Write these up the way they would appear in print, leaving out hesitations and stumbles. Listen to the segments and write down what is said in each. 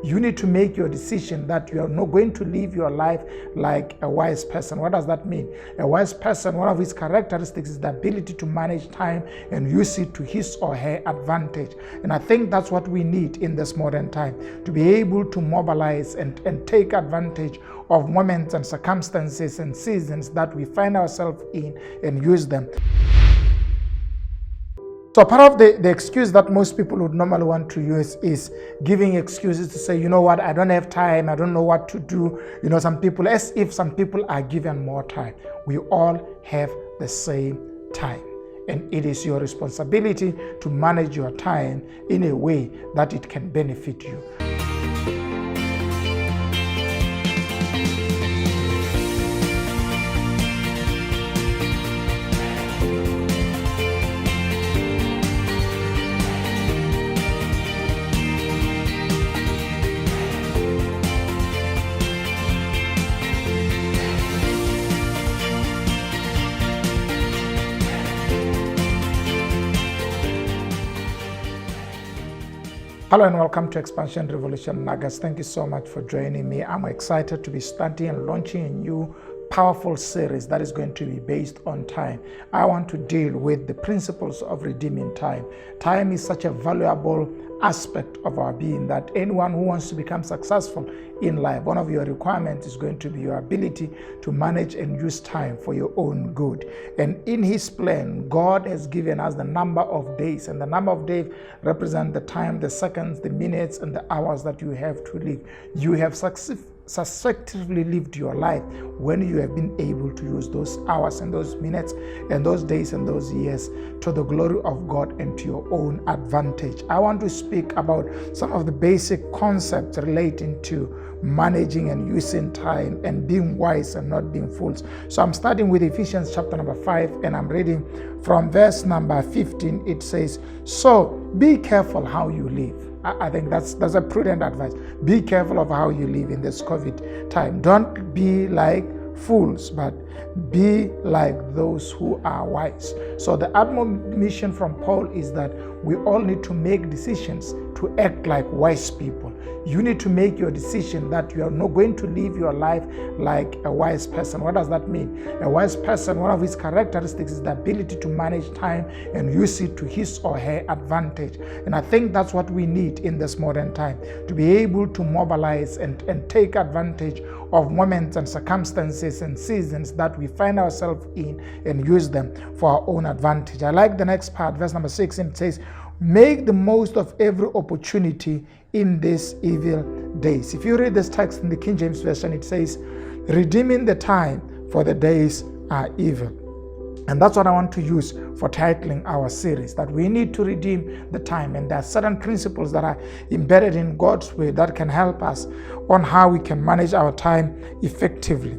You need to make your decision that you are not going to live your life like a wise person. What does that mean? A wise person, one of his characteristics is the ability to manage time and use it to his or her advantage. And I think that's what we need in this modern time, to be able to mobilize and take advantage of moments and circumstances and seasons that we find ourselves in and use them. So part of the excuse that most people would normally want to use is giving excuses to say, you know what, I don't have time, I don't know what to do. Some people, as if some people are given more time. We all have the same time. And it is your responsibility to manage your time in a way that it can benefit you. Hello and welcome to Expansion Revolution Nuggets. Thank you so much for joining me. I'm excited to be starting and launching a new powerful series that is going to be based on time. I want to deal with the principles of redeeming time. Time is such a valuable aspect of our being that anyone who wants to become successful in life, one of your requirements is going to be your ability to manage and use time for your own good. And in His plan, God has given us the number of days, and the number of days represent the time, the seconds, the minutes, and the hours that you have to live. You have successfully lived your life when you have been able to use those hours and those minutes and those days and those years to the glory of God and to your own advantage. I want to speak about some of the basic concepts relating to managing and using time and being wise and not being fools. So I'm starting with Ephesians chapter number 5, and I'm reading from verse number 15. It says, so be careful how you live. I think that's a prudent advice. Be careful of how you live in this COVID time. Don't be like fools, but be like those who are wise. So the admonition from Paul is that we all need to make decisions to act like wise people. You need to make your decision that you are not going to live your life like a wise person. What does that mean? A wise person, one of his characteristics is the ability to manage time and use it to his or her advantage. And I think that's what we need in this modern time, to be able to mobilize and take advantage of moments and circumstances and seasons that we find ourselves in and use them for our own advantage. I like the next part, verse number 6, and it says, make the most of every opportunity in these evil days. If you read this text in the King James Version, it says, redeeming the time, for the days are evil. And that's what I want to use for titling our series, that we need to redeem the time. And there are certain principles that are embedded in God's way that can help us on how we can manage our time effectively.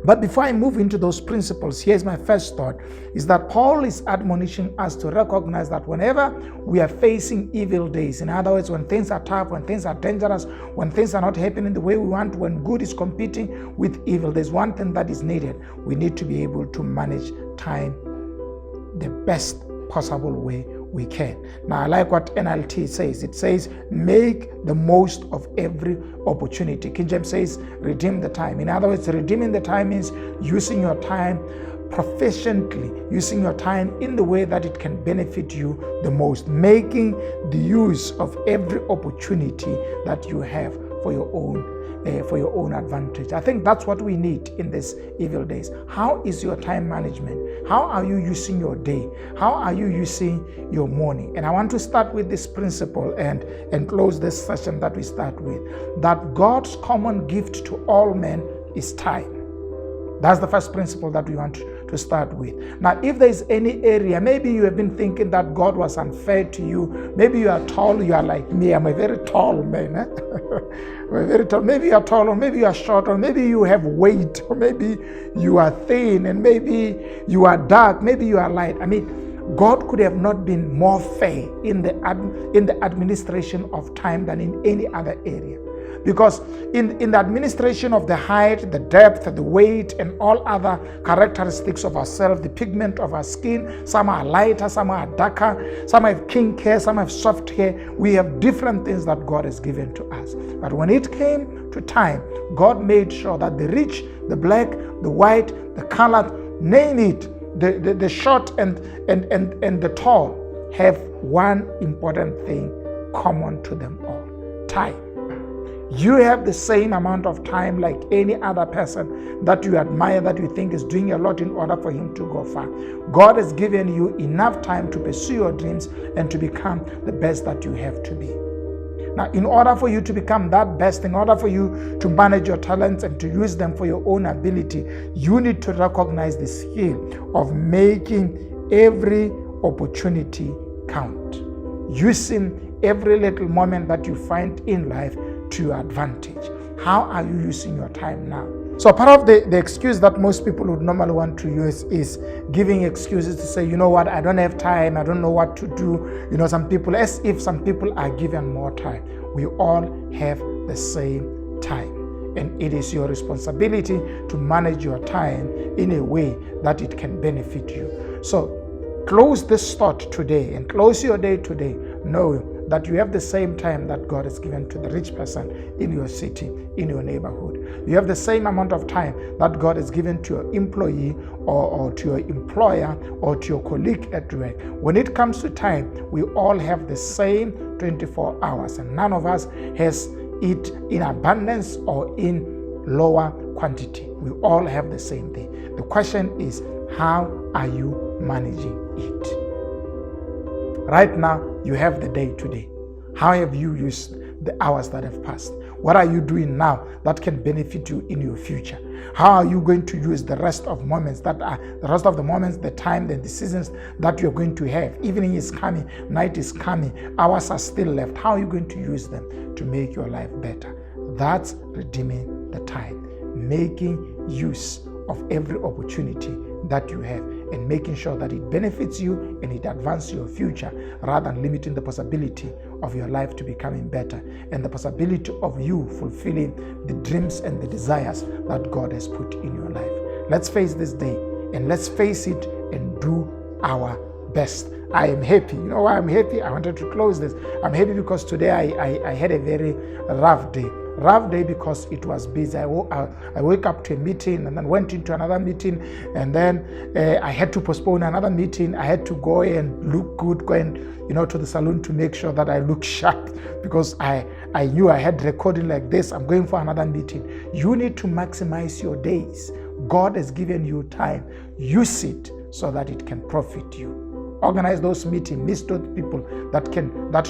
But before I move into those principles, here's my first thought, is that Paul is admonishing us to recognize that whenever we are facing evil days, in other words, when things are tough, when things are dangerous, when things are not happening the way we want, when good is competing with evil, there's one thing that is needed. We need to be able to manage time the best possible way we can. Now, I like what NLT says. It says, make the most of every opportunity. King James says, redeem the time. In other words, redeeming the time means using your time proficiently, using your time in the way that it can benefit you the most, making the use of every opportunity that you have for your own advantage. I think that's what we need in these evil days. How is your time management? How are you using your day? How are you using your morning? And I want to start with this principle and close this session that we start with, that God's common gift to all men is time. That's the first principle that we want to start with. Now, if there is any area, maybe you have been thinking that God was unfair to you. Maybe you are tall, you are like me. I'm a very tall man. Very tall. Maybe you are tall, or maybe you are short, or maybe you have weight, or maybe you are thin, and maybe you are dark, maybe you are light. I mean, God could have not been more fair in the administration of time than in any other area. Because in the administration of the height, the depth, the weight, and all other characteristics of ourselves, the pigment of our skin, some are lighter, some are darker, some have kink hair, some have soft hair. We have different things that God has given to us. But when it came to time, God made sure that the rich, the black, the white, the colored, name it, the short and the tall, have one important thing common to them all: time. You have the same amount of time like any other person that you admire, that you think is doing a lot in order for him to go far. God has given you enough time to pursue your dreams and to become the best that you have to be. Now, in order for you to become that best, in order for you to manage your talents and to use them for your own ability, you need to recognize the skill of making every opportunity count, using every little moment that you find in life to your advantage. How are you using your time now? So part of the excuse that most people would normally want to use is giving excuses to say, you know what, I don't have time, I don't know what to do. Some people, as if some people are given more time. We all have the same time. And it is your responsibility to manage your time in a way that it can benefit you. So close this thought today and close your day today, knowing that you have the same time that God has given to the rich person in your city, in your neighborhood. You have the same amount of time that God has given to your employee or to your employer or to your colleague at work. When it comes to time, we all have the same 24 hours, and none of us has it in abundance or in lower quantity. We all have the same thing. The question is, how are you managing it? Right now, you have the day today. How have you used the hours that have passed? What are you doing now that can benefit you in your future? How are you going to use the rest of the moments, the time, the decisions that you're going to have? Evening is coming, night is coming, hours are still left. How are you going to use them to make your life better? That's redeeming the time, making use of every opportunity that you have and making sure that it benefits you and it advances your future, rather than limiting the possibility of your life to becoming better and the possibility of you fulfilling the dreams and the desires that God has put in your life. Let's face this day and let's face it and do our best. I am happy. You know why I'm happy? I wanted to close this. I'm happy because today I had a very rough day. Rough day because it was busy. I woke up to a meeting and then went into another meeting, and then I had to postpone another meeting. I had to go and look good, go and to the salon to make sure that I look sharp, because I knew I had recording like this. I'm going for another meeting. You need to maximize your days. God has given you time. Use it so that it can profit you. Organize those meetings, meet those people that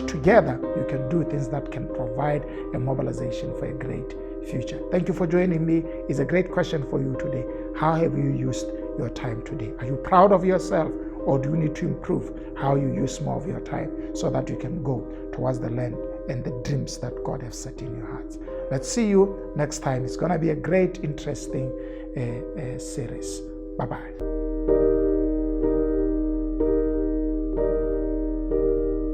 together you can do things that can provide a mobilization for a great future. Thank you for joining me. It's a great question for you today. How have you used your time today? Are you proud of yourself, or do you need to improve how you use more of your time so that you can go towards the land and the dreams that God has set in your hearts? Let's see you next time. It's going to be a great, interesting series. Bye-bye.